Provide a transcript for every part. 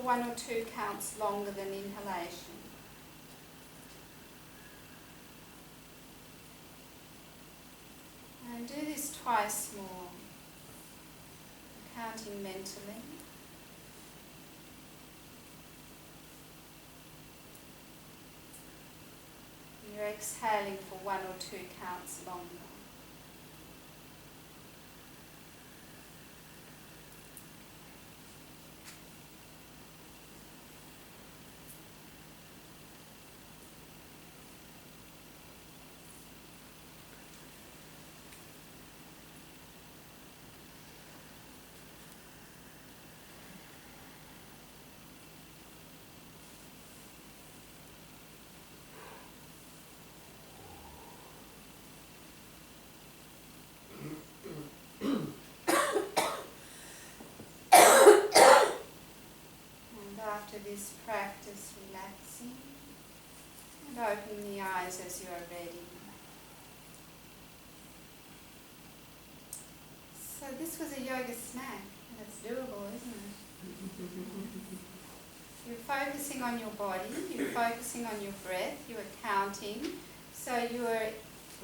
1 or 2 counts longer than inhalation. And do this twice more, counting mentally. You're exhaling for 1 or 2 counts longer. After this practice, relaxing and opening the eyes as you are ready. So this was a yoga snack. That's doable, isn't it? You're focusing on your body, you're focusing on your breath, you are counting. So you are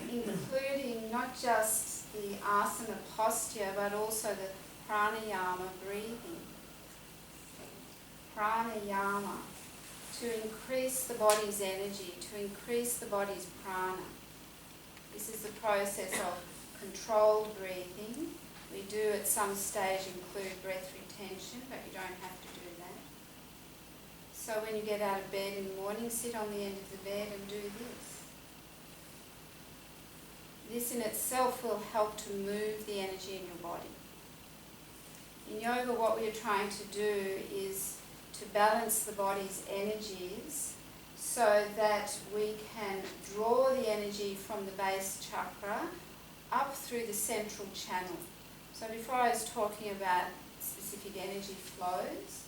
including not just the asana posture, but also the pranayama breathing. Pranayama, to increase the body's energy, to increase the body's prana. This is the process of controlled breathing. We do at some stage include breath retention, but you don't have to do that. So when you get out of bed in the morning, sit on the end of the bed and do this. This in itself will help to move the energy in your body. In yoga, what we are trying to do is to balance the body's energies so that we can draw the energy from the base chakra up through the central channel. So before I was talking about specific energy flows,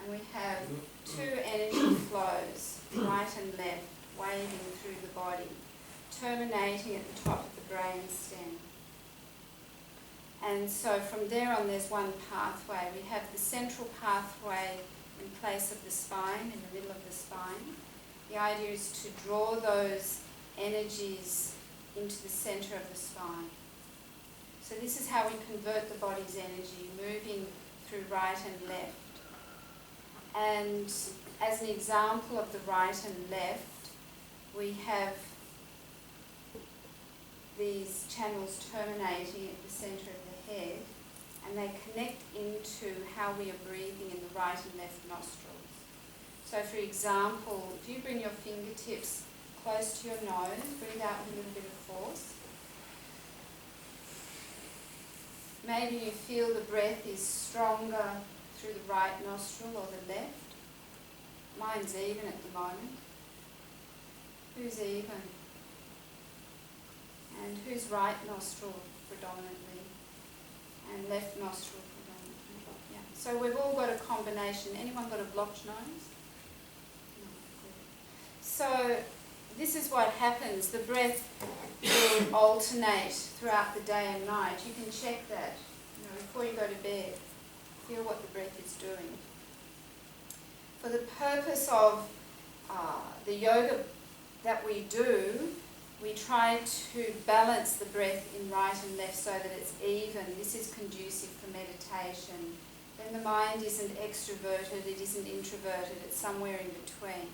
and we have 2 energy flows, right and left, waving through the body, terminating at the top of the brain stem. And so from there on there's one pathway. We have the central pathway in place of the spine, in the middle of the spine. The idea is to draw those energies into the centre of the spine. So this is how we convert the body's energy, moving through right and left. And as an example of the right and left, we have these channels terminating at the centre of the head, and they connect into how we are breathing in the right and left nostrils. So for example, if you bring your fingertips close to your nose, breathe out with a little bit of force. Maybe you feel the breath is stronger through the right nostril or the left. Mine's even at the moment. Who's even? And whose right nostril predominantly? And left nostril predominantly. Yeah. So we've all got a combination. Anyone got a blocked nose? No, good. So this is what happens. The breath will alternate throughout the day and night. You can check that, before you go to bed. Feel what the breath is doing. For the purpose of the yoga that we do, we try to balance the breath in right and left so that it's even. This is conducive for meditation. Then the mind isn't extroverted, it isn't introverted, it's somewhere in between.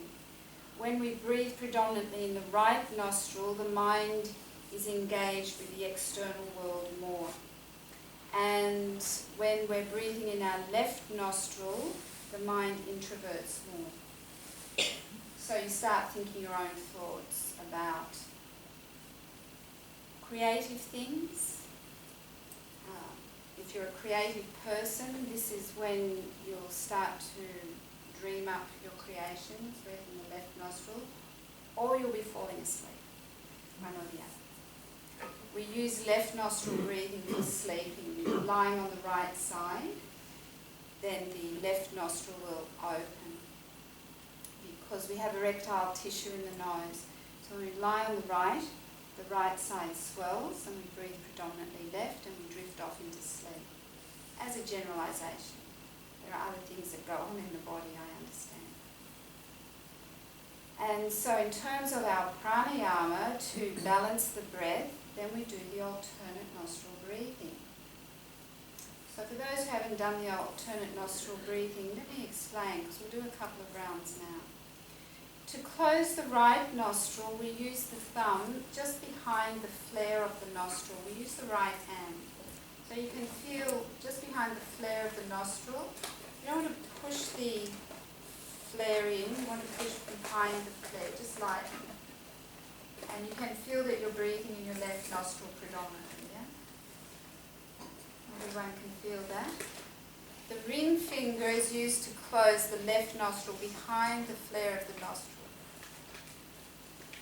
When we breathe predominantly in the right nostril, the mind is engaged with the external world more. And when we're breathing in our left nostril, the mind introverts more. So you start thinking your own thoughts about creative things. If you're a creative person, this is when you'll start to dream up your creations, breath in the left nostril, or you'll be falling asleep, one or the other. We use left nostril breathing for sleeping. You're lying on the right side, then the left nostril will open because we have erectile tissue in the nose. So when we lie on the right side swells and we breathe predominantly left and we drift off into sleep. As a generalisation, there are other things that go on in the body, I And so in terms of our pranayama, to balance the breath, then we do the alternate nostril breathing. So for those who haven't done the alternate nostril breathing, let me explain, because we'll do a couple of rounds now. To close the right nostril, we use the thumb just behind the flare of the nostril. We use the right hand. So you can feel just behind the flare of the nostril. You don't want to push the flare in, you want to push behind the flare, just lightly. And you can feel that you're breathing in your left nostril predominantly, yeah? Everyone can feel that. The ring finger is used to close the left nostril behind the flare of the nostril.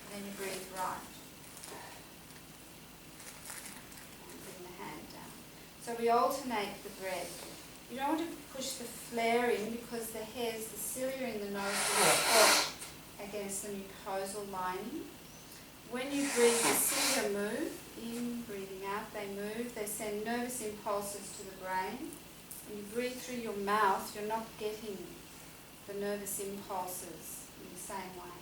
And then you breathe right. And bring the hand down. So we alternate the breath. You don't want to push the flare in because the hairs, the cilia in the nose will push against the mucosal lining. When you breathe, the cilia move, in, breathing out, they move, they send nervous impulses to the brain. When you breathe through your mouth, you're not getting the nervous impulses in the same way.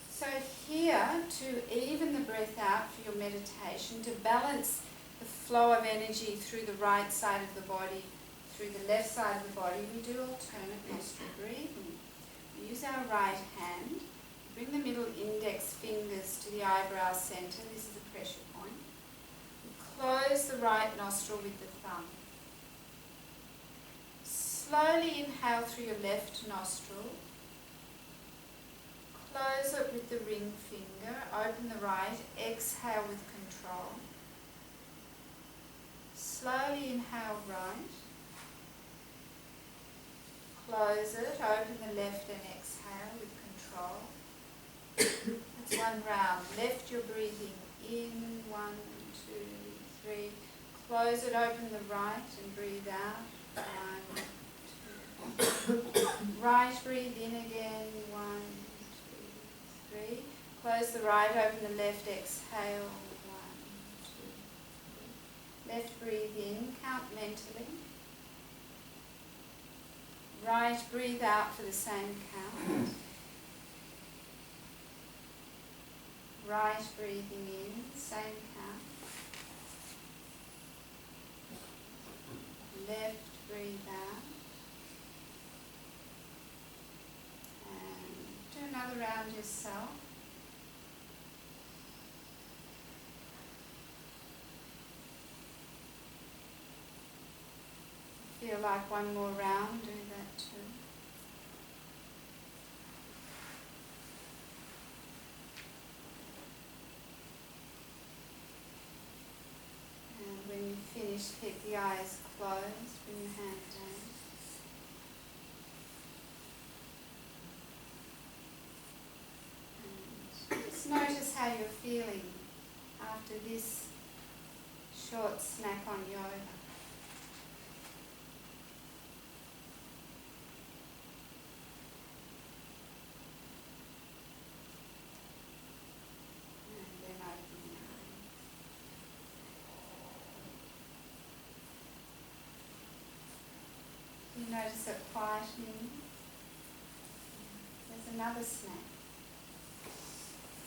So here, to even the breath out for your meditation, to balance the flow of energy through the right side of the body, through the left side of the body, we do alternate nostril breathing. We use our right hand, bring the middle index fingers to the eyebrow center, this is the pressure point. We close the right nostril with the thumb. Slowly inhale through your left nostril. Close it with the ring finger, open the right, exhale with control. Slowly inhale right. Close it, open the left and exhale with control. That's one round. Left you're breathing in, 1, 2, 3. Close it, open the right and breathe out. 1, 2. Right, breathe in again. 1, 2, 3. Close the right, open the left, exhale. 1, 2, 3. Left, breathe in, count mentally. Right, breathe out for the same count. Right, breathing in, same count. Left, breathe out. And do another round yourself. Feel like one more round, do that too. And when you finish, keep the eyes closed, bring your hand down. And just notice how you're feeling after this short snack on yoga. You notice it quietening. There's another snack.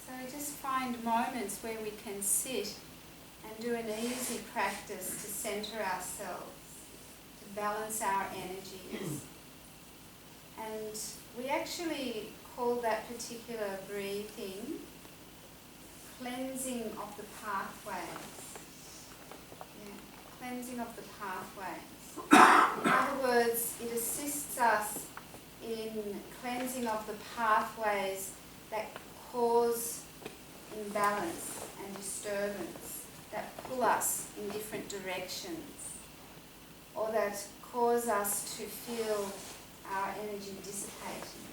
So we just find moments where we can sit and do an easy practice to center ourselves, to balance our energies. And we actually call that particular breathing cleansing of the pathways. Yeah, cleansing of the pathways. In other words, it assists us in cleansing of the pathways that cause imbalance and disturbance, that pull us in different directions, or that cause us to feel our energy dissipating.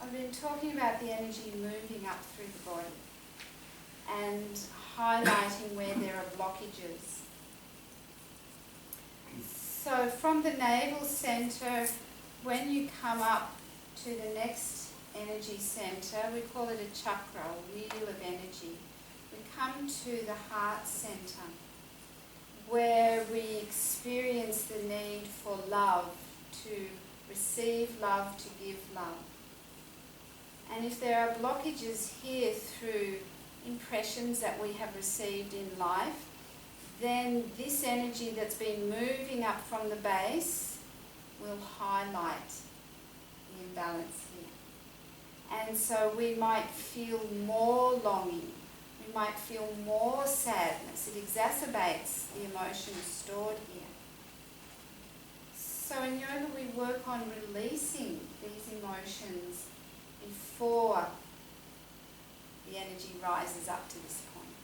I've been talking about the energy moving up through the body and highlighting where there are blockages. So from the navel center, when you come up to the next energy center, we call it a chakra, a wheel of energy. We come to the heart center. We where we experience the need for love, to receive love, to give love. And if there are blockages here through impressions that we have received in life, then this energy that's been moving up from the base will highlight the imbalance here. And so we might feel more longing, we might feel more sadness. It exacerbates the emotions stored here. So in yoga we work on releasing these emotions before the energy rises up to this point.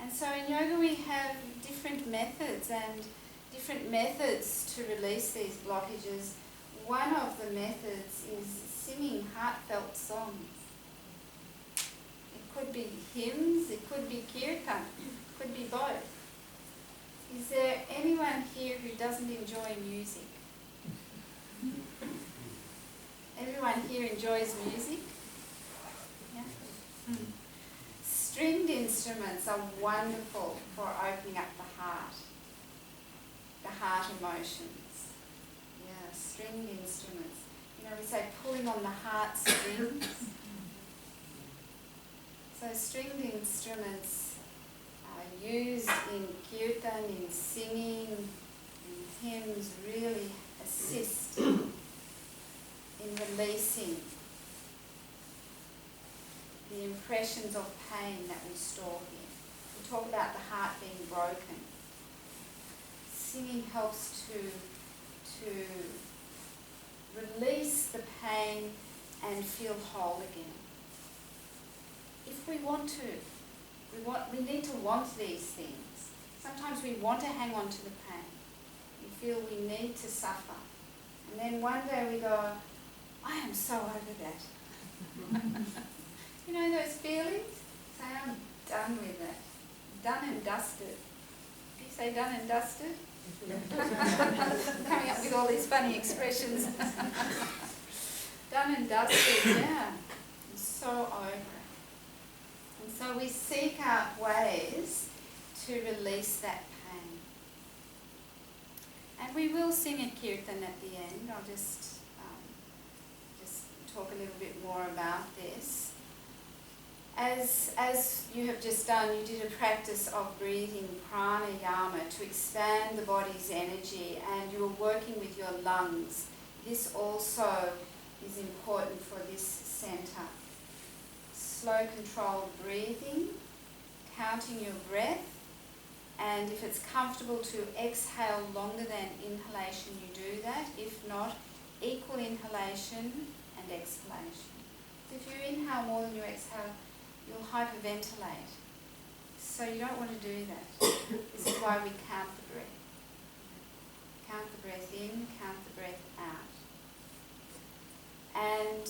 And so in yoga we have different methods to release these blockages. One of the methods is singing heartfelt songs. It could be hymns, it could be kirtan, it could be both. Is there anyone here who doesn't enjoy music? Everyone here enjoys music? Yeah? Stringed instruments are wonderful for opening up the heart emotions. Yeah, stringed instruments. You know, we say pulling on the heart strings. So stringed instruments are used in kirtan, in singing, in hymns, really assist in releasing the impressions of pain that we store here. We talk about the heart being broken. Singing helps to release the pain and feel whole again. If we want to, we need to want these things. Sometimes we want to hang on to the pain. We feel we need to suffer. And then one day we go, I am so over that. You know those feelings? Say, I'm done with it. Done and dusted. Do you say done and dusted? Coming up with all these funny expressions. Done and dusted, yeah. I'm so over it. And so we seek out ways to release that pain. And we will sing a kirtan at the end. I'll just talk a little bit more about this. As you have just done, you did a practice of breathing pranayama to expand the body's energy, and you were working with your lungs. This also is important for this center. Slow, controlled breathing, counting your breath, and if it's comfortable to exhale longer than inhalation, you do that. If not, equal inhalation and exhalation. If you inhale more than you exhale, you'll hyperventilate. So you don't want to do that. This is why we count the breath. Count the breath in, count the breath out. And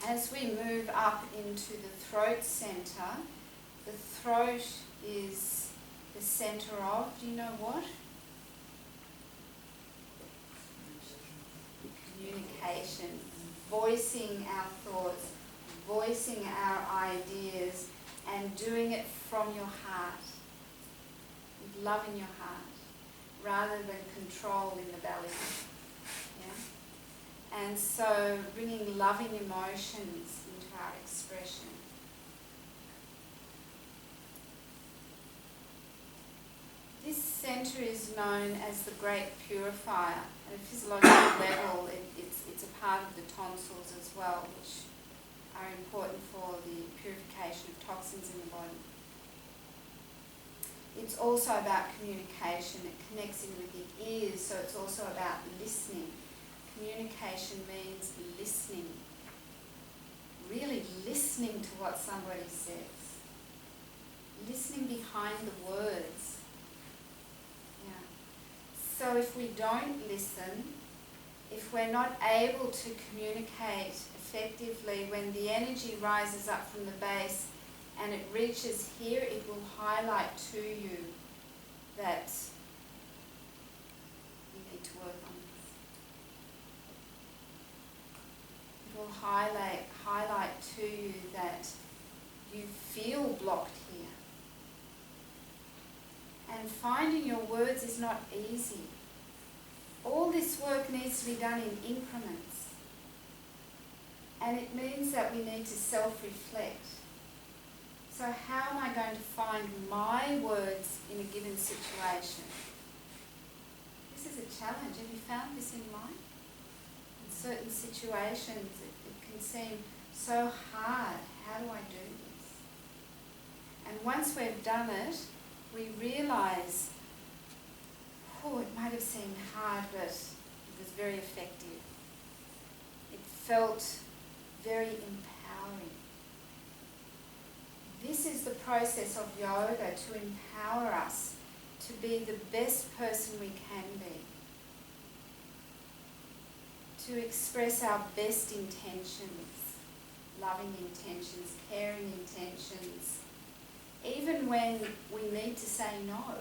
as we move up into the throat center, the throat is the center of, do you know what? Communication. Voicing our thoughts, voicing our ideas, and doing it from your heart, with love in your heart, rather than control in the belly. Yeah? And so bringing loving emotions into our expression. This center is known as the Great Purifier. At a physiological level, it's a part of the tonsils as well, which are important for the purification of toxins in the body. It's also about communication. It connects in with the ears, so it's also about listening. Communication means listening. Really listening to what somebody says. Listening behind the words. Yeah. So if we don't listen, if we're not able to communicate effectively, when the energy rises up from the base and it reaches here, it will highlight to you that you need to work on this. It will highlight to you that you feel blocked here. And finding your words is not easy. All this work needs to be done in increments. And it means that we need to self-reflect. So how am I going to find my words in a given situation? This is a challenge. Have you found this in life? In certain situations, it can seem so hard. How do I do this? And once we've done it, we realise, oh, it might have seemed hard, but it was very effective. It felt very empowering. This is the process of yoga, to empower us to be the best person we can be. To express our best intentions, loving intentions, caring intentions, even when we need to say no.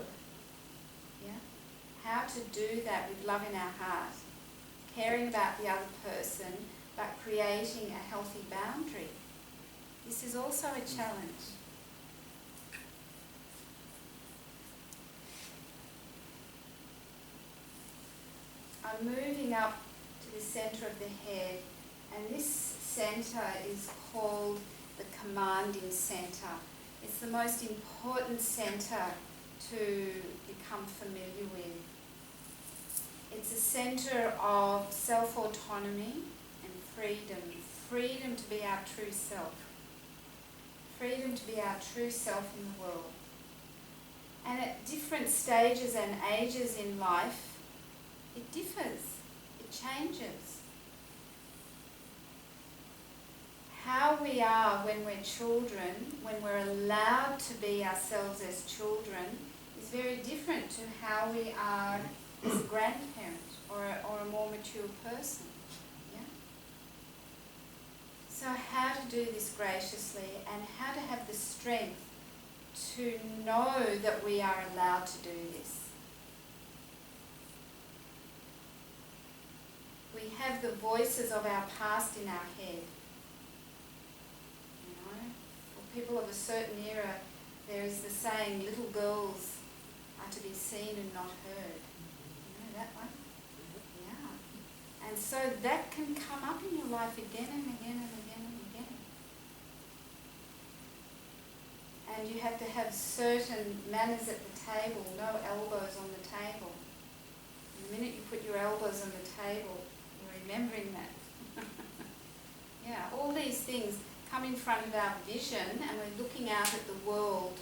Yeah? How to do that with love in our heart, caring about the other person, but creating a healthy boundary. This is also a challenge. I'm moving up to the centre of the head, and this centre is called the commanding centre. It's the most important centre to become familiar with. It's a centre of self-autonomy and freedom. Freedom to be our true self. Freedom to be our true self in the world. And at different stages and ages in life, it differs, it changes. How we are when we're children, when we're allowed to be ourselves as children, is very different to how we are as a grandparent or a more mature person. Yeah? So how to do this graciously, and how to have the strength to know that we are allowed to do this. We have the voices of our past in our head. You know, for people of a certain era, there is the saying, little girls are to be seen and not heard. You know that one? Yeah. And so that can come up in your life again and again and again and again. And you have to have certain manners at the table, no elbows on the table. The minute you put your elbows on the table, remembering that. Yeah, all these things come in front of our vision, and we're looking out at the world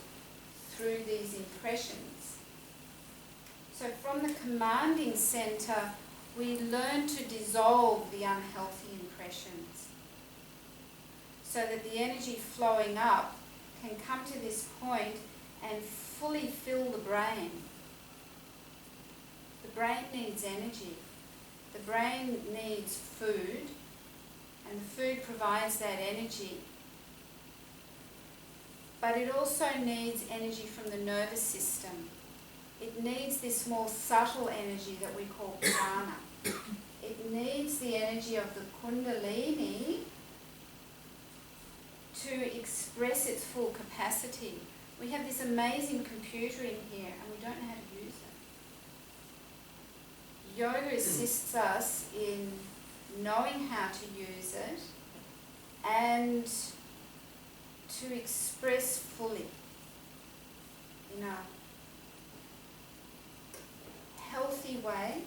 through these impressions. So from the commanding centre, we learn to dissolve the unhealthy impressions so that the energy flowing up can come to this point and fully fill the brain. The brain needs energy. The brain needs food, and the food provides that energy. But it also needs energy from the nervous system. It needs this more subtle energy that we call prana. It needs the energy of the kundalini to express its full capacity. We have this amazing computer in here, and we don't know how to use it. Yoga assists us in knowing how to use it and to express fully in a healthy way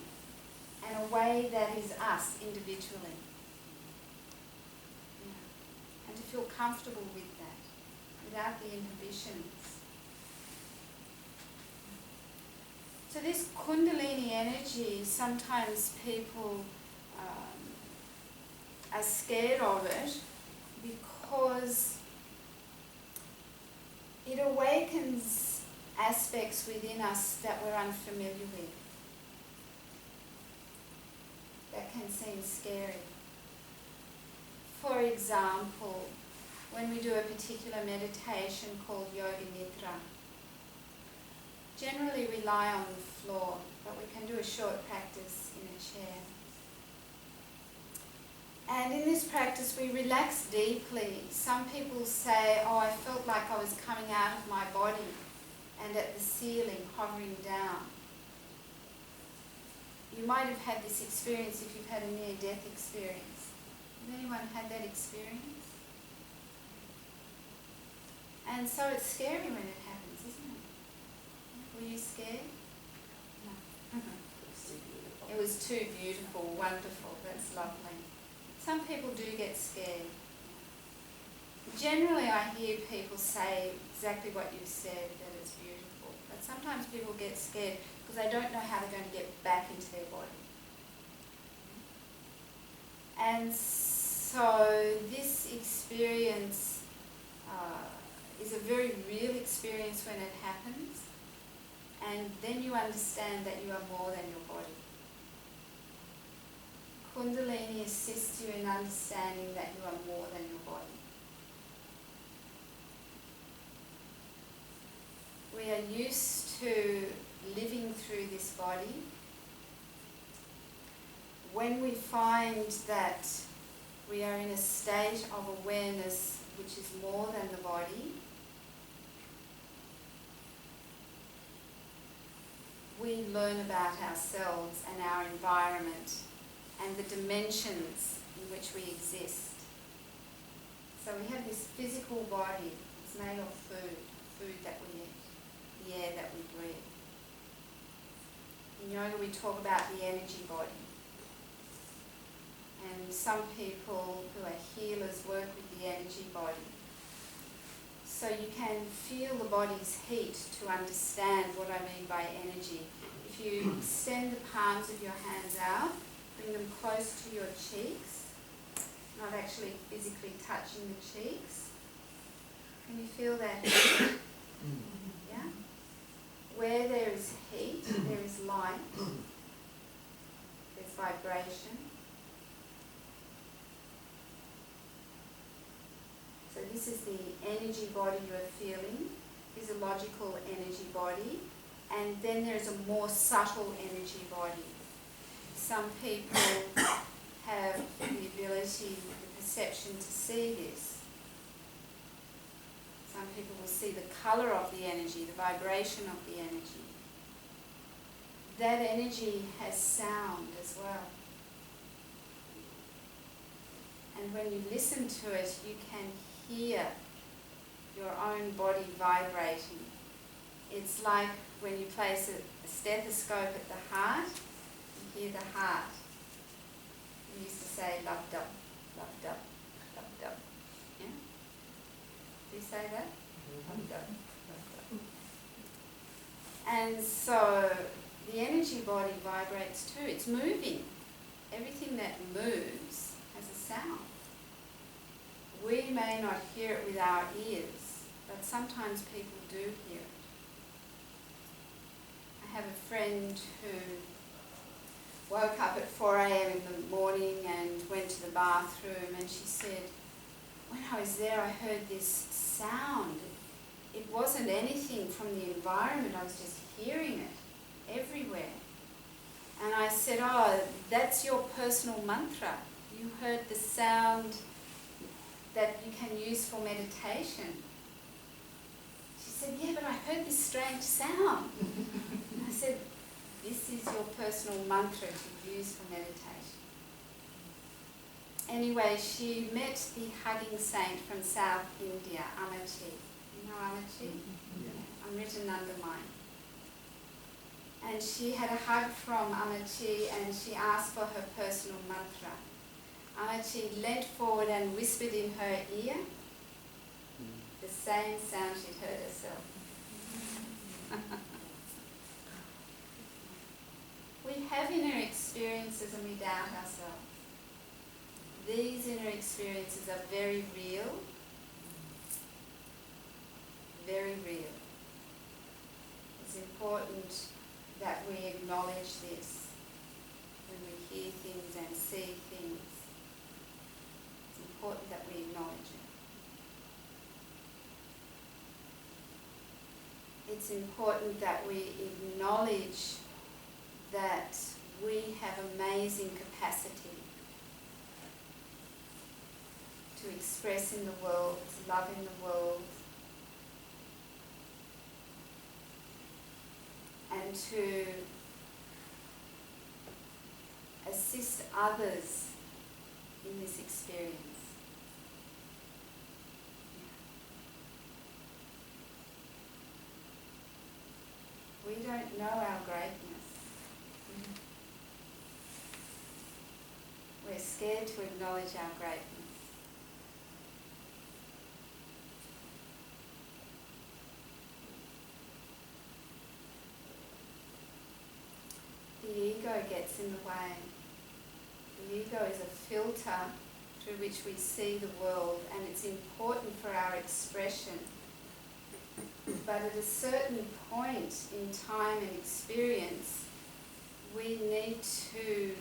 and a way that is us individually. Yeah. And to feel comfortable with that, without the inhibitions. So this kundalini energy, sometimes people are scared of it because it awakens aspects within us that we're unfamiliar with, that can seem scary. For example, when we do a particular meditation called Yoga Nidra, generally we lie on the floor, but we can do a short practice in a chair. And in this practice we relax deeply. Some people say, oh, I felt like I was coming out of my body. and at the ceiling, hovering down. You might have had this experience if you've had a near-death experience. Has anyone had that experience? And so it's scary when it happens, isn't it? Were you scared? No. It was too beautiful, wonderful, that's lovely. Some people do get scared. Generally I hear people say exactly what you said, that it's beautiful. But sometimes people get scared because they don't know how they're going to get back into their body. And so this experience is a very real experience when it happens, and then you understand that you are more than your body. Kundalini assists you in understanding that you are more than your body. We are used to living through this body. When we find that we are in a state of awareness which is more than the body, we learn about ourselves and our environment and the dimensions in which we exist. So we have this physical body. It's made of food that we eat, the air that we breathe. In yoga we talk about the energy body. And some people who are healers work with the energy body. So you can feel the body's heat to understand what I mean by energy. If you extend the palms of your hands out, bring them close to your cheeks, not actually physically touching the cheeks. Can you feel that heat? Yeah? Where there is heat, there is light, there's vibration. So this is the energy body you are feeling, physiological energy body, and then there's a more subtle energy body. Some people have the ability, the perception to see this. Some people will see the colour of the energy, the vibration of the energy. That energy has sound as well. And when you listen to it, you can hear your own body vibrating. It's like when you place a stethoscope at the heart, you hear the heart. We used to say love-dub, love-dub, love-dub. Yeah? Do you say that? Love-dub, love-dub. And so the energy body vibrates too. It's moving. Everything that moves has a sound. We may not hear it with our ears, but sometimes people do hear it. I have a friend who woke up at 4 a.m. in the morning and went to the bathroom, and she said, when I was there I heard this sound. It wasn't anything from the environment, I was just hearing it everywhere. And I said, oh, that's your personal mantra. You heard the sound that you can use for meditation. She said, yeah, but I heard this strange sound. And I said, this is your personal mantra to use for meditation. Anyway, she met the hugging saint from South India, Amati. You know Amati? Yeah. Amrita Nandamai. And she had a hug from Amati and she asked for her personal mantra. Amati leant forward and whispered in her ear the same sound she'd heard herself. We have inner experiences and we doubt ourselves. These inner experiences are very real, very real. It's important that we acknowledge this when we hear things and see things. It's important that we acknowledge it. It's important that we acknowledge that we have amazing capacity to express in the world, to love in the world. and to assist others in this experience. We don't know our greatness. We're scared to acknowledge our greatness. The ego gets in the way. The ego is a filter through which we see the world, and it's important for our expression. But at a certain point in time and experience, we need to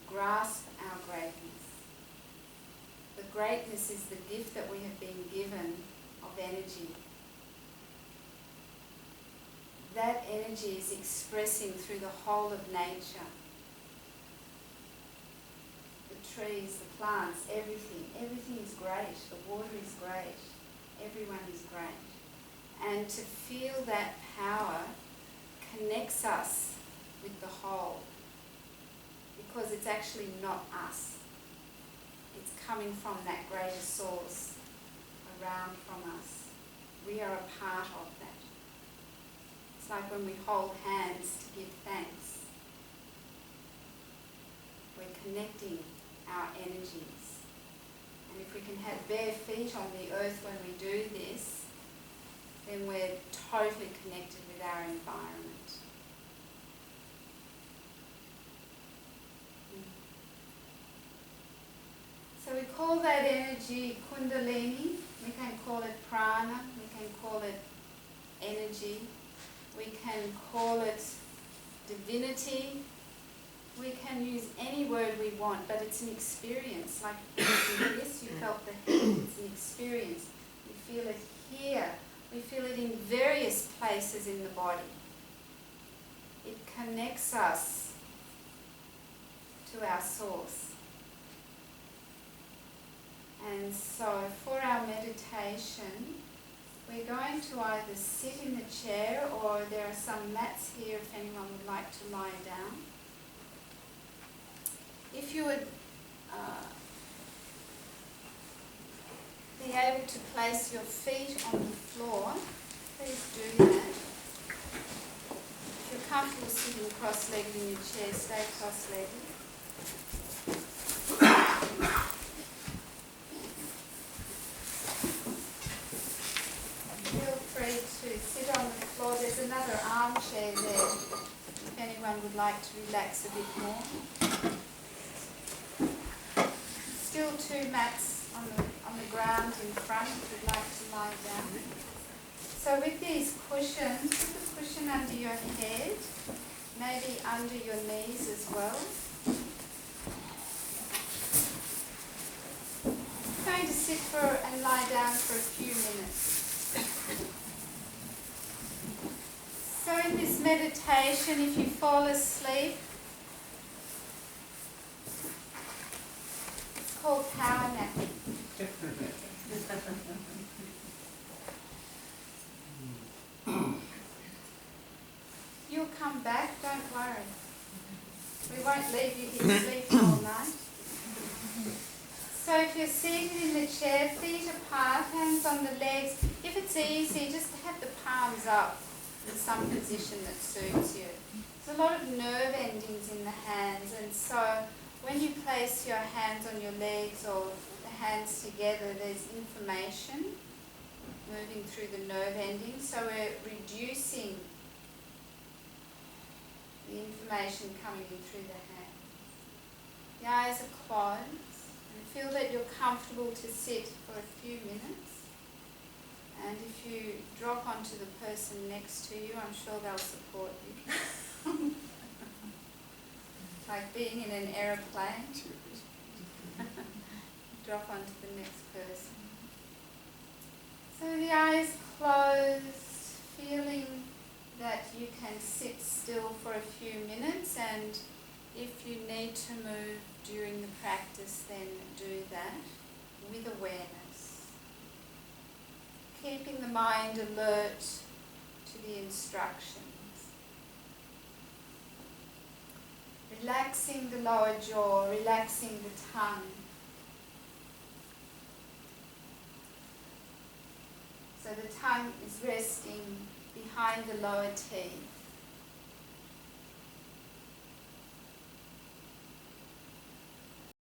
grasp our greatness. The greatness is the gift that we have been given of energy. That energy is expressing through the whole of nature. The trees, the plants, everything. Everything is great. The water is great. Everyone is great. And to feel that power connects us with the whole, because it's actually not us. It's coming from that greater source around from us. We are a part of that. It's like when we hold hands to give thanks. We're connecting our energies. And if we can have bare feet on the earth when we do this, then we're totally connected with our environment. So we call that energy Kundalini. We can call it prana. We can call it energy. We can call it divinity. We can use any word we want, but it's an experience. Like this, you felt the heat. It's an experience. We feel it here. We feel it in various places in the body. It connects us to our source. And so for our meditation, we're going to either sit in the chair, or there are some mats here if anyone would like to lie down. If you would be able to place your feet on the floor, please do that. If you're comfortable sitting cross-legged in your chair, stay cross-legged. Feel free to sit on the floor. There's another armchair there if anyone would like to relax a bit more. Still two mats on the ground in front if you'd like to lie down. So with these cushions, put the cushion under your head, maybe under your knees as well. I'm going to sit and lie down for a few minutes. So in this meditation, if you fall asleep, it's called power napping. You'll come back, don't worry. We won't leave you here sleeping all night. So if you're seated in the chair, feet apart, hands on the legs, if it's easy, just have the palms up in some position that suits you. There's a lot of nerve endings in the hands, and so when you place your hands on your legs or the hands together, there's information moving through the nerve endings, so we're reducing the information coming in through the hands. The eyes are closed, and feel that you're comfortable to sit for a few minutes. And if you drop onto the person next to you, I'm sure they'll support you. Like being in an aeroplane. Drop onto the next person. So the eyes closed, feeling that you can sit still for a few minutes, and if you need to move during the practice, then do that with awareness. Keeping the mind alert to the instructions. Relaxing the lower jaw, relaxing the tongue. So the tongue is resting behind the lower teeth.